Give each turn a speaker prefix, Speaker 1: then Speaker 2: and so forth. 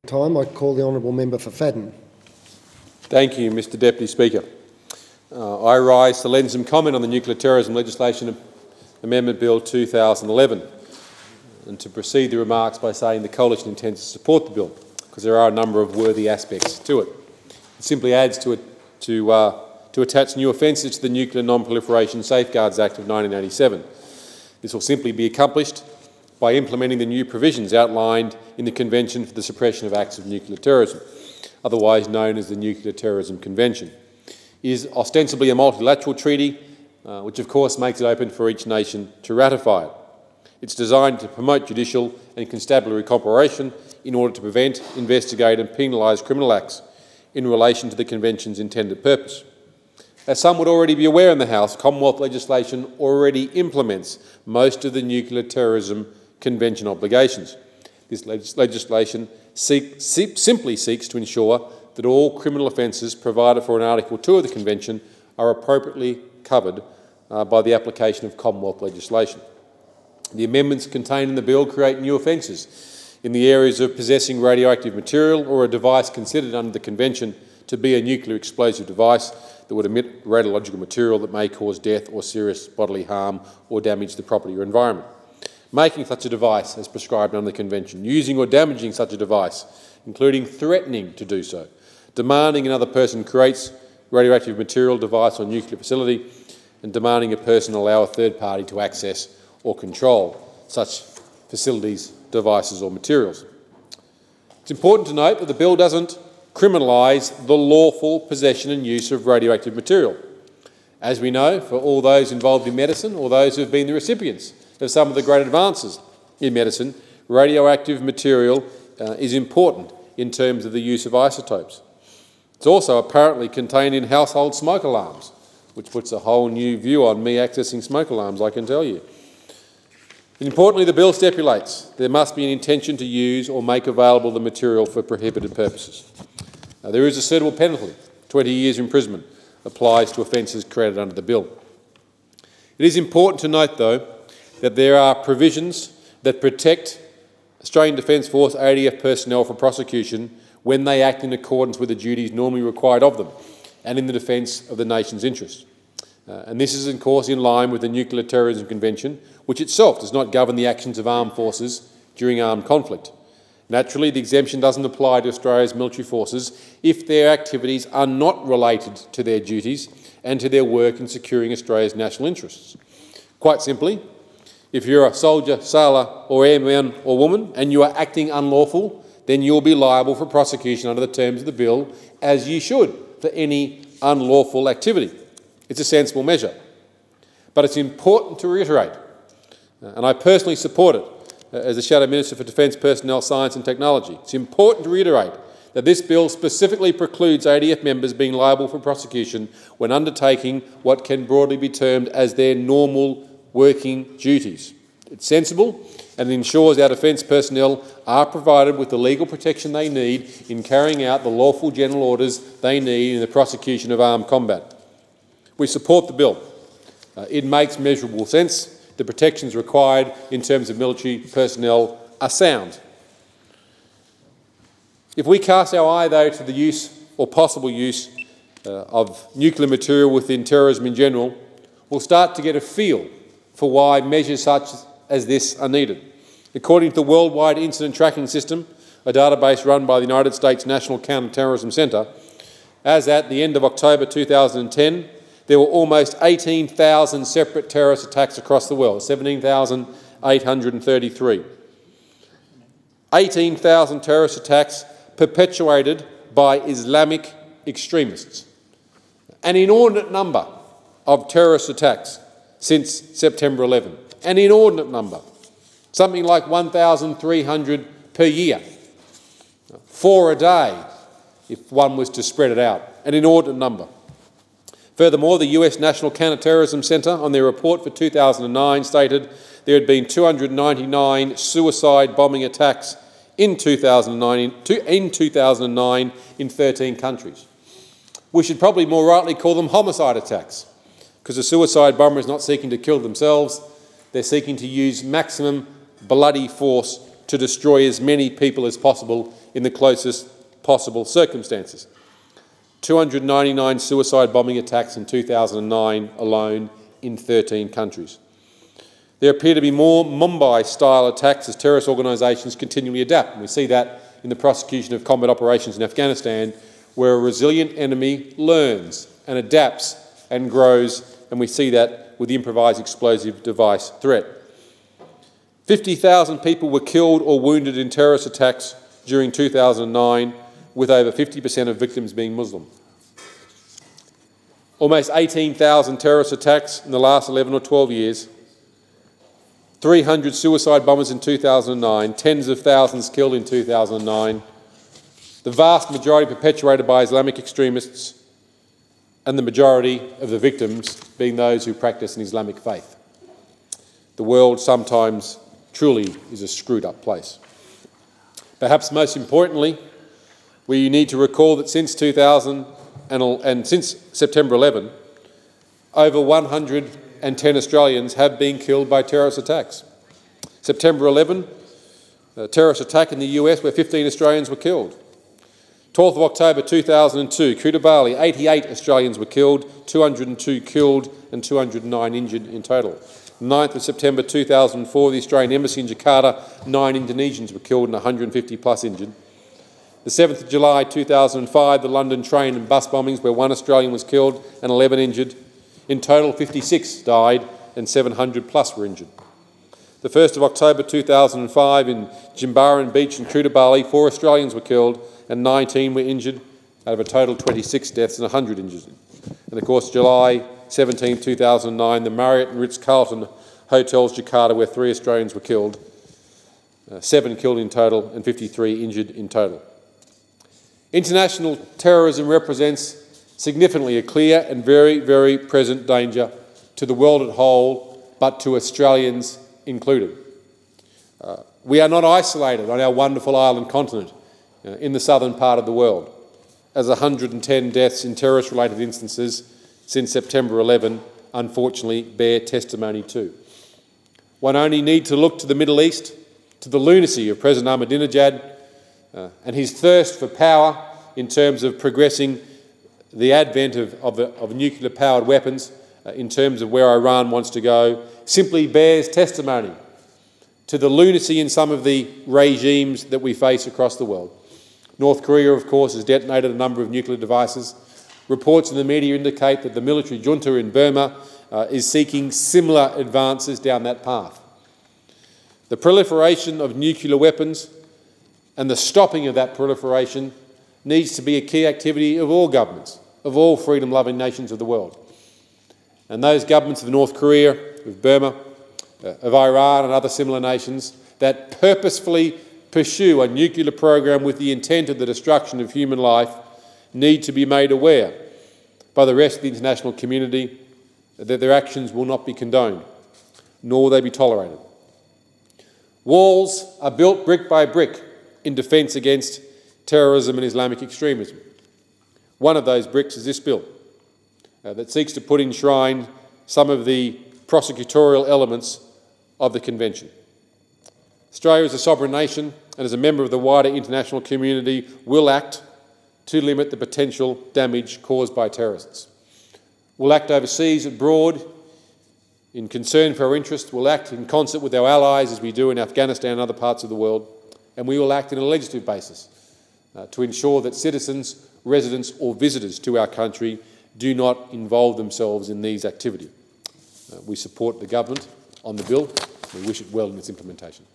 Speaker 1: Time, I call the honourable member for Fadden.
Speaker 2: Thank you, Mr Deputy Speaker. I rise to lend some comment on the Nuclear Terrorism Legislation Amendment Bill 2011 and to precede the remarks by saying the Coalition intends to support the bill because there are a number of worthy aspects to it. It simply adds to attach new offences to the Nuclear Non-Proliferation Safeguards Act of 1987. This will simply be accomplished by implementing the new provisions outlined in the Convention for the Suppression of Acts of Nuclear Terrorism, otherwise known as the Nuclear Terrorism Convention. It is ostensibly a multilateral treaty, which of course makes it open for each nation to ratify it. It's designed to promote judicial and constabulary cooperation in order to prevent, investigate and penalise criminal acts in relation to the Convention's intended purpose. As some would already be aware in the House, Commonwealth legislation already implements most of the Nuclear Terrorism Convention obligations. This legislation simply seeks to ensure that all criminal offences provided for in Article 2 of the Convention are appropriately covered by the application of Commonwealth legislation. The amendments contained in the bill create new offences in the areas of possessing radioactive material or a device considered under the Convention to be a nuclear explosive device that would emit radiological material that may cause death or serious bodily harm or damage the property or environment. Making such a device as prescribed under the Convention, using or damaging such a device, including threatening to do so, demanding another person creates radioactive material, device or nuclear facility, and demanding a person allow a third party to access or control such facilities, devices or materials. It's important to note that the bill doesn't criminalise the lawful possession and use of radioactive material. As we know, for all those involved in medicine or those who have been the recipients of some of the great advances in medicine, radioactive material is important in terms of the use of isotopes. It's also apparently contained in household smoke alarms, which puts a whole new view on me accessing smoke alarms, I can tell you. Importantly, the bill stipulates there must be an intention to use or make available the material for prohibited purposes. There is a suitable penalty, 20 years imprisonment, applies to offences created under the bill. It is important to note, though, that there are provisions that protect Australian Defence Force ADF personnel from prosecution when they act in accordance with the duties normally required of them and in the defence of the nation's interests. And this is, of course, in line with the Nuclear Terrorism Convention, which itself does not govern the actions of armed forces during armed conflict. Naturally, the exemption doesn't apply to Australia's military forces if their activities are not related to their duties and to their work in securing Australia's national interests. Quite simply, if you're a soldier, sailor or airman or woman and you are acting unlawful, then you'll be liable for prosecution under the terms of the bill, as you should for any unlawful activity. It's a sensible measure. But it's important to reiterate, and I personally support it as the Shadow Minister for Defence Personnel, Science and Technology, it's important to reiterate that this bill specifically precludes ADF members being liable for prosecution when undertaking what can broadly be termed as their normal working duties. It's sensible and it ensures our defence personnel are provided with the legal protection they need in carrying out the lawful general orders they need in the prosecution of armed combat. We support the bill. It makes measurable sense. The protections required in terms of military personnel are sound. If we cast our eye, though, to the use or possible use of nuclear material within terrorism in general, we'll start to get a feel for why measures such as this are needed. According to the Worldwide Incident Tracking System, a database run by the United States National Counter-Terrorism Centre, as at the end of October 2010, there were almost 18,000 separate terrorist attacks across the world, 17,833. 18,000 terrorist attacks perpetuated by Islamic extremists. An inordinate number of terrorist attacks since September 11. An inordinate number. Something like 1,300 per year. 4 a day, if one was to spread it out. An inordinate number. Furthermore, the US National Counter-Terrorism Centre, on their report for 2009, stated there had been 299 suicide bombing attacks in 2009 in 13 countries. We should probably more rightly call them homicide attacks, because a suicide bomber is not seeking to kill themselves, they're seeking to use maximum bloody force to destroy as many people as possible in the closest possible circumstances. 299 suicide bombing attacks in 2009 alone in 13 countries. There appear to be more Mumbai-style attacks as terrorist organisations continually adapt. And we see that in the prosecution of combat operations in Afghanistan, where a resilient enemy learns and adapts and grows, and we see that with the improvised explosive device threat. 50,000 people were killed or wounded in terrorist attacks during 2009, with over 50% of victims being Muslim. Almost 18,000 terrorist attacks in the last 11 or 12 years, 300 suicide bombers in 2009, tens of thousands killed in 2009, the vast majority perpetuated by Islamic extremists, and the majority of the victims being those who practice an Islamic faith. The world sometimes truly is a screwed up place. Perhaps most importantly, we need to recall that since 2000 and since September 11, over 110 Australians have been killed by terrorist attacks. September 11, a terrorist attack in the US where 15 Australians were killed. 12th of October 2002, Kootabaly, 88 Australians were killed, 202 killed and 209 injured in total. 9th of September 2004, the Australian Embassy in Jakarta, 9 Indonesians were killed and 150 plus injured. The 7th of July 2005, the London train and bus bombings where 1 Australian was killed and 11 injured. In total, 56 died and 700 plus were injured. The 1st of October 2005, in Jimbaran Beach in Kootabaly, 4 Australians were killed and 19 were injured, out of a total 26 deaths and 100 injured. And of course, July 17, 2009, the Marriott and Ritz-Carlton hotels Jakarta, where 3 Australians were killed, 7 killed in total and 53 injured in total. International terrorism represents significantly a clear and very, very present danger to the world at whole, but to Australians included. We are not isolated on our wonderful island continent in the southern part of the world, as 110 deaths in terrorist-related instances since September 11 unfortunately bear testimony to. One only need to look to the Middle East, to the lunacy of President Ahmadinejad and his thirst for power in terms of progressing the advent of nuclear-powered weapons, in terms of where Iran wants to go, simply bears testimony to the lunacy in some of the regimes that we face across the world. North Korea, of course, has detonated a number of nuclear devices. Reports in the media indicate that the military junta in Burma is seeking similar advances down that path. The proliferation of nuclear weapons and the stopping of that proliferation needs to be a key activity of all governments, of all freedom-loving nations of the world. And those governments of North Korea, of Burma, of Iran and other similar nations that purposefully pursue a nuclear program with the intent of the destruction of human life need to be made aware by the rest of the international community that their actions will not be condoned, nor will they be tolerated. Walls are built brick by brick in defence against terrorism and Islamic extremism. One of those bricks is this bill that seeks to put enshrined some of the prosecutorial elements of the Convention. Australia, as a sovereign nation and as a member of the wider international community, will act to limit the potential damage caused by terrorists. We'll act overseas, abroad, in concern for our interests. We'll act in concert with our allies, as we do in Afghanistan and other parts of the world, and we will act on a legislative basis to ensure that citizens, residents or visitors to our country do not involve themselves in these activities. We support the government on the bill. We wish it well in its implementation.